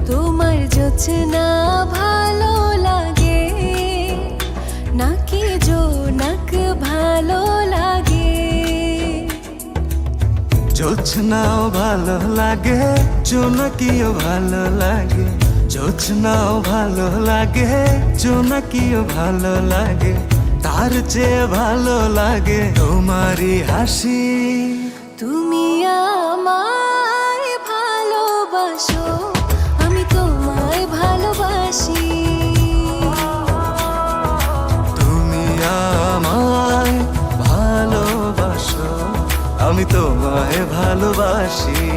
তোমার জোছনা ভালো লাগে নাকি জোনাক ভালো লাগে? জোছনাও ভালো লাগে, জোনাকিও ভালো লাগে। জোছনাও ভালো লাগে, জোনাকিও ভালো লাগে। তার চেয়ে ভালো লাগে তোমারই হাসি। তুমি আমায় ভালোবাসো, আমি তোমায় ভালোবাসি। তুমি আমায় ভালোবাসো, আমি তোমায় ভালোবাসি।